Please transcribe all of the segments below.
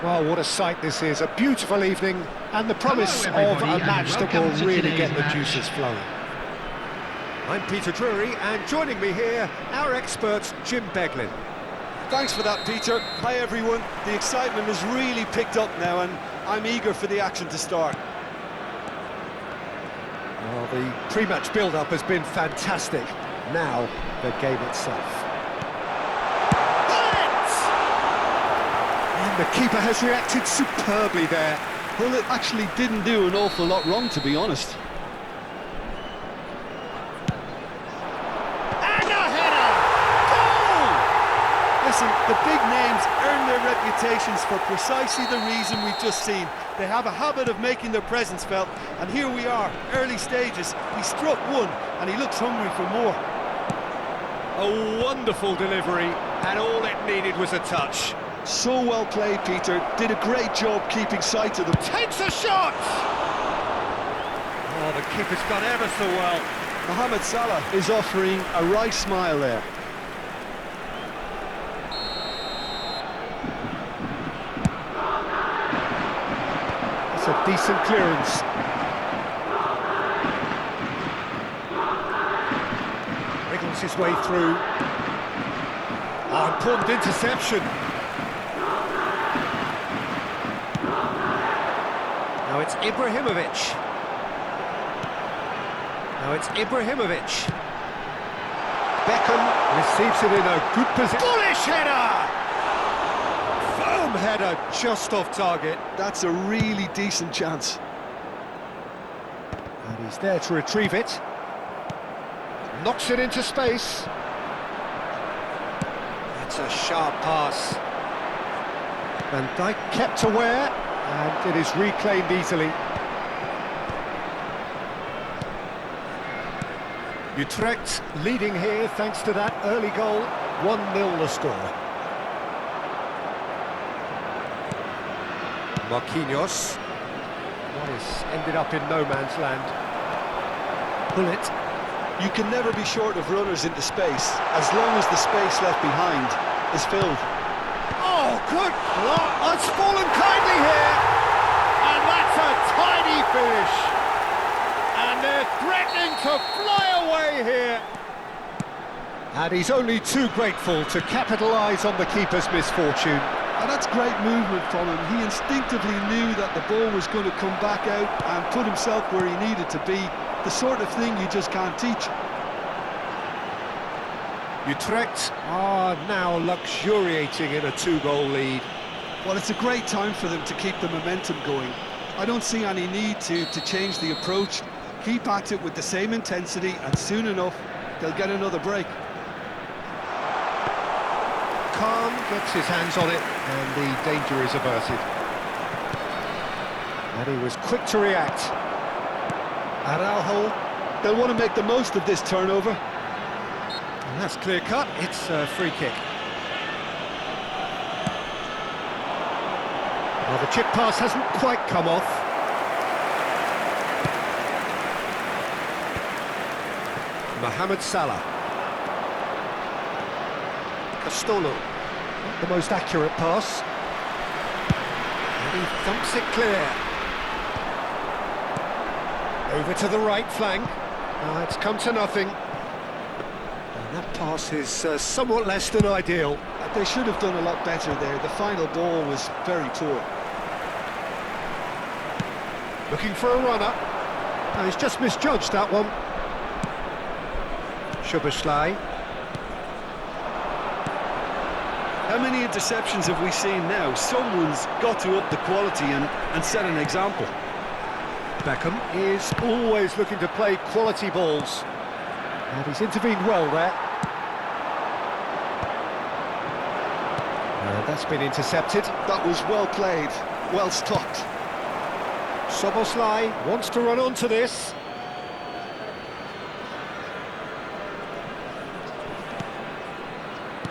Well, what a sight this is, a beautiful evening, and the promise of a match that will really get the juices flowing. I'm Peter Drury, and joining me here, our expert, Jim Beglin. Thanks for that, Peter. Hi, everyone. The excitement has really picked up now, and I'm eager for the action to start. Well, the pre-match build-up has been fantastic. Now, the game itself. The keeper has reacted superbly there. Well, it actually didn't do an awful lot wrong, to be honest. And a header! Goal! Listen, the big names earn their reputations for precisely the reason we've just seen. They have a habit of making their presence felt, and here we are, early stages. He struck one, and he looks hungry for more. A wonderful delivery, and all it needed was a touch. So well played, Peter. Did a great job keeping sight of them. Takes a shot! Oh, the keeper's got ever so well. Mohamed Salah is offering a right smile there. It's a decent clearance. Wriggles his way through. Oh, important interception. Now it's Ibrahimovic. Beckham receives it in a good position. Bullish header! Firm header, just off target. That's a really decent chance. And he's there to retrieve it. Knocks it into space. That's a sharp pass. Van Dijk kept aware. And it is reclaimed easily. Utrecht leading here thanks to that early goal. 1-0 the score. Marquinhos. What has ended up in no man's land. Bullet. You can never be short of runners into space, as long as the space left behind is filled. Oh, good block! It's fallen kindly here! And that's a tidy finish! And they're threatening to fly away here! And he's only too grateful to capitalise on the keeper's misfortune. And that's great movement from him. He instinctively knew that the ball was going to come back out and put himself where he needed to be. The sort of thing you just can't teach. Utrecht are now luxuriating in a 2-goal lead. Well, it's a great time for them to keep the momentum going. I don't see any need to change the approach. Keep at it with the same intensity, and soon enough, they'll get another break. Khan gets his hands on it, and the danger is averted. And he was quick to react. Araujo, they'll want to make the most of this turnover. And that's clear-cut, it's a free kick. Well, the chip pass hasn't quite come off. Mohamed Salah. Castolo. Not the most accurate pass. And he thumps it clear. Over to the right flank. It's come to nothing. And that pass is somewhat less than ideal. They should have done a lot better there. The final ball was very poor. Looking for a runner. He's just misjudged that one. Szoboszlai. How many interceptions have we seen now? Someone's got to up the quality and set an example. Beckham is always looking to play quality balls. And he's intervened well there. And that's been intercepted. That was well played, well stopped. Szoboszlai wants to run onto this.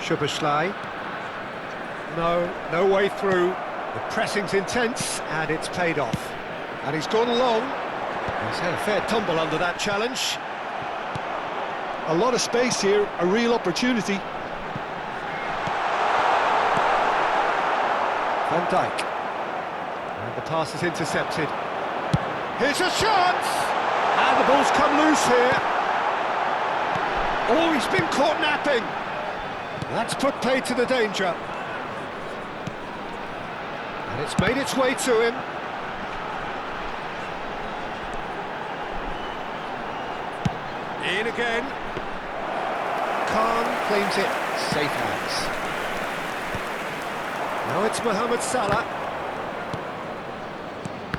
Szoboszlai. No way through. The pressing's intense, and it's paid off. And he's gone long. He's had a fair tumble under that challenge. A lot of space here, a real opportunity. Van Dijk. And the pass is intercepted. Here's a chance! And the ball's come loose here. Oh, he's been caught napping. That's put paid to the danger. And it's made its way to him. In again. Khan claims it. Safe hands. Now it's Mohamed Salah.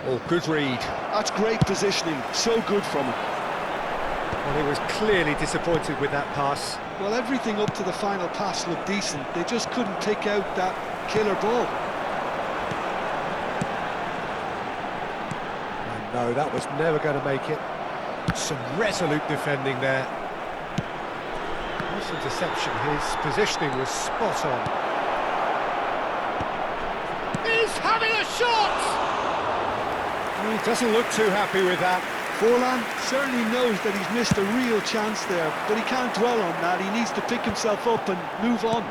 Oh, good read. That's great positioning. So good from him. Well, he was clearly disappointed with that pass. Well, everything up to the final pass looked decent. They just couldn't pick out that killer ball. No, that was never going to make it. Some resolute defending there. This interception, his positioning was spot on. He's having a shot! He doesn't look too happy with that. Forlan certainly knows that he's missed a real chance there, but he can't dwell on that. He needs to pick himself up and move on.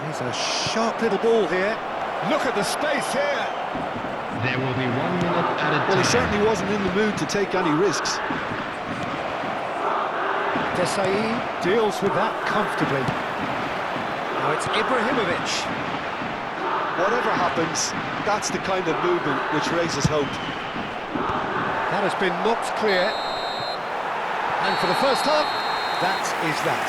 Here's a sharp little ball here. Look at the space here. There will be 1 minute added time. Well, he certainly wasn't in the mood to take any risks. Desai deals with that comfortably. Now it's Ibrahimovic. Whatever happens, that's the kind of movement which raises hope. That has been knocked clear. And for the first half, that is that.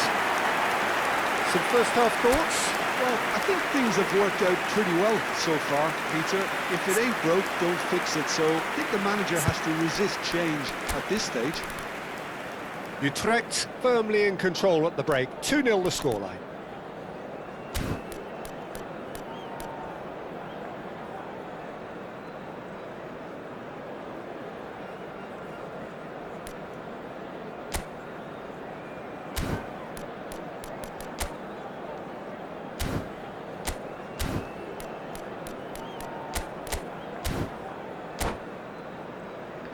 Some first half thoughts? Well, I think things have worked out pretty well so far, Peter. If it ain't broke, don't fix it. So I think the manager has to resist change at this stage. Utrecht firmly in control at the break. 2-0 the scoreline.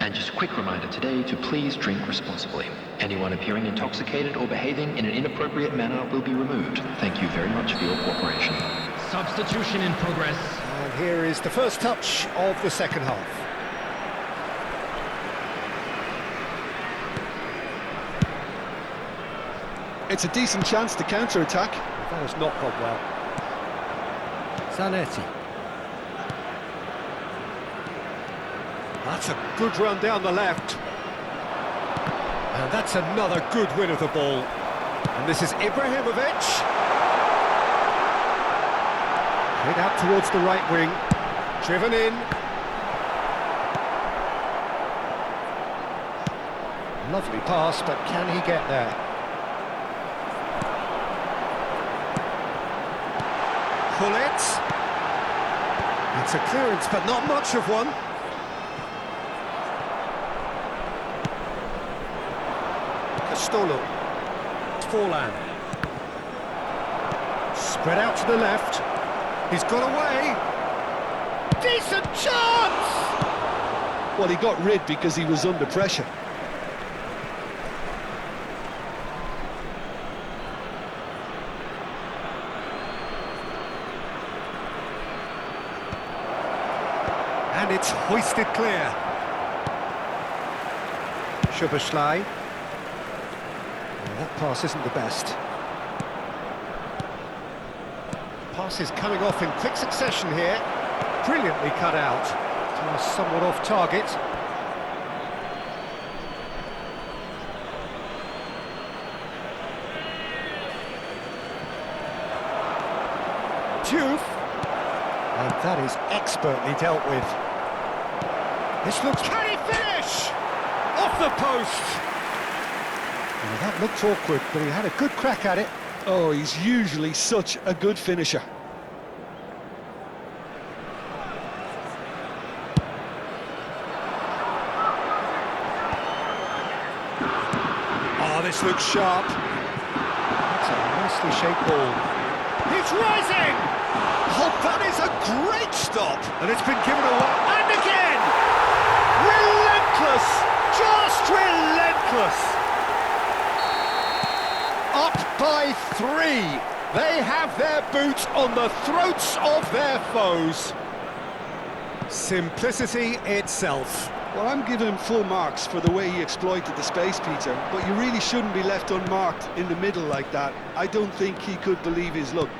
And just a quick reminder today to please drink responsibly. Anyone appearing intoxicated or behaving in an inappropriate manner will be removed. Thank you very much for your cooperation. Substitution in progress. And here is the first touch of the second half. It's a decent chance to counter-attack. That has not gone well. Zanetti. That's a good run down the left. And that's another good win of the ball. And this is Ibrahimovic. Played out towards the right wing. Driven in. Lovely pass, but can he get there? Pull it. It's a clearance, but not much of one. Stolo, Forlan, spread out to the left, he's got away, decent chance! Well, he got rid because he was under pressure. And it's hoisted clear. Szoboszlai. That pass isn't the best. Pass is coming off in quick succession here. Brilliantly cut out. Pass somewhat off target. Juve. And that is expertly dealt with. This looks... Can he finish? Off the post! Well, that looked awkward, but he had a good crack at it. Oh, he's usually such a good finisher. Oh, this looks sharp. That's a nicely shaped ball. He's rising! Oh, that is a great stop! And it's been given away. And again! Relentless! Just relentless! Up by 3. They have their boots on the throats of their foes. Simplicity itself. Well, I'm giving him full marks for the way he exploited the space, Peter, but you really shouldn't be left unmarked in the middle like that. I don't think he could believe his luck.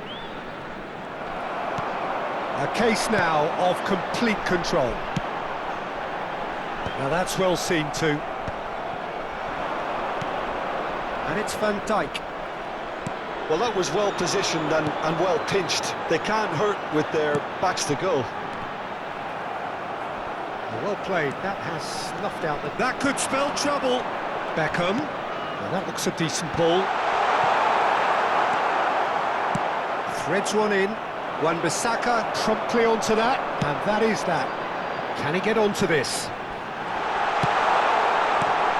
A case now of complete control. Now that's well seen too. And it's Van Dijk. Well, that was well positioned and well pinched. They can't hurt with their backs to goal. Well played. That has snuffed out the... That could spell trouble. Beckham. Well, that looks a decent ball. Threads one in. Wan-Bissaka promptly onto that, and that is that. Can he get onto this?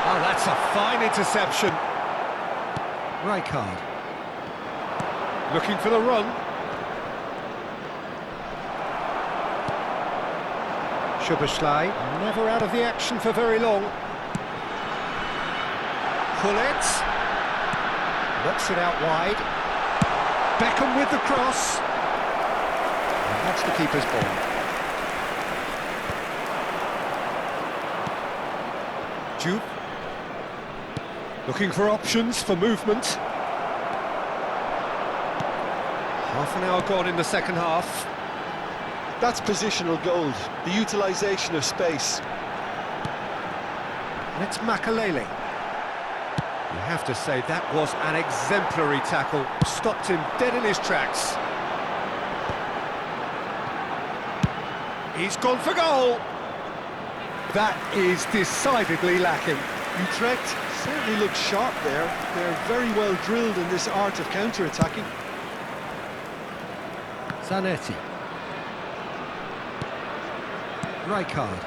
Oh, that's a fine interception. Rijkaard. Looking for the run. Szoboszlai, never out of the action for very long. Pullet. Knocks it out wide. Beckham with the cross. And that's the keeper's ball. Juve. Looking for options for movement. Half an hour gone in the second half. That's positional gold, the utilisation of space. And it's Makalele. You have to say that was an exemplary tackle. Stopped him dead in his tracks. He's gone for goal. That is decidedly lacking. Utrecht certainly looks sharp there. They're very well drilled in this art of counter-attacking. Zanetti. Rijkaard.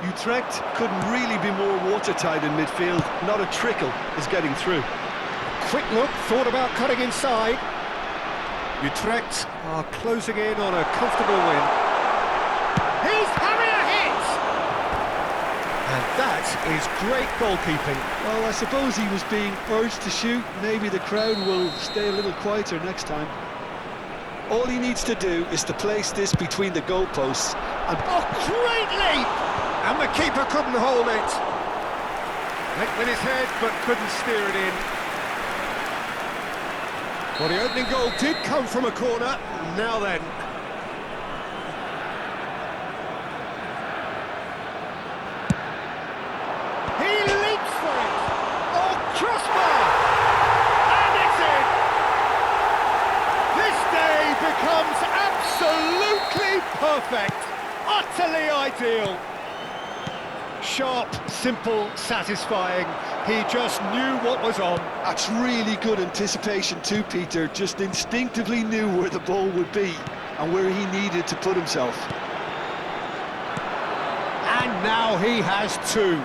Utrecht couldn't really be more watertight in midfield. Not a trickle is getting through. Quick look, thought about cutting inside. Utrecht are closing in on a comfortable win. He's having a hit! And that is great goalkeeping. Well, I suppose he was being urged to shoot. Maybe the crowd will stay a little quieter next time. All he needs to do is to place this between the goalposts and... Oh, great leap! And the keeper couldn't hold it. Went with his head, but couldn't steer it in. Well, the opening goal did come from a corner. Now then. He leaps for it. Oh, crossbar! And it's in! This day becomes absolutely perfect. Utterly ideal. Sharp, simple, satisfying. He just knew what was on. That's really good anticipation too, Peter. Just instinctively knew where the ball would be and where he needed to put himself. And now he has two.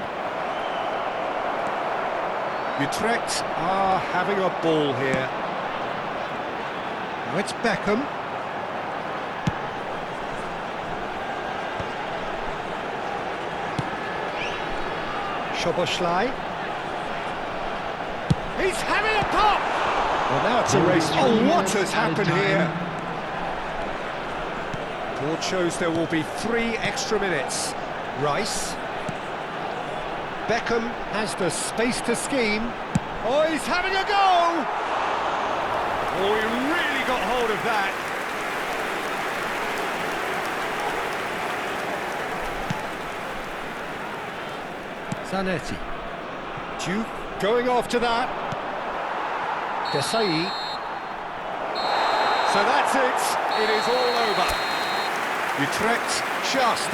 Utrecht are having a ball here. Now it's Beckham. Szoboszlai. He's having a pop! Well, now it's a race. Oh, what has happened here? Board shows there will be 3 extra minutes. Rice. Beckham has the space to scheme. Oh, he's having a go! Oh, he really got hold of that. Zanetti. Juve going after that. Desai. So that's it. It is all over. Utrecht just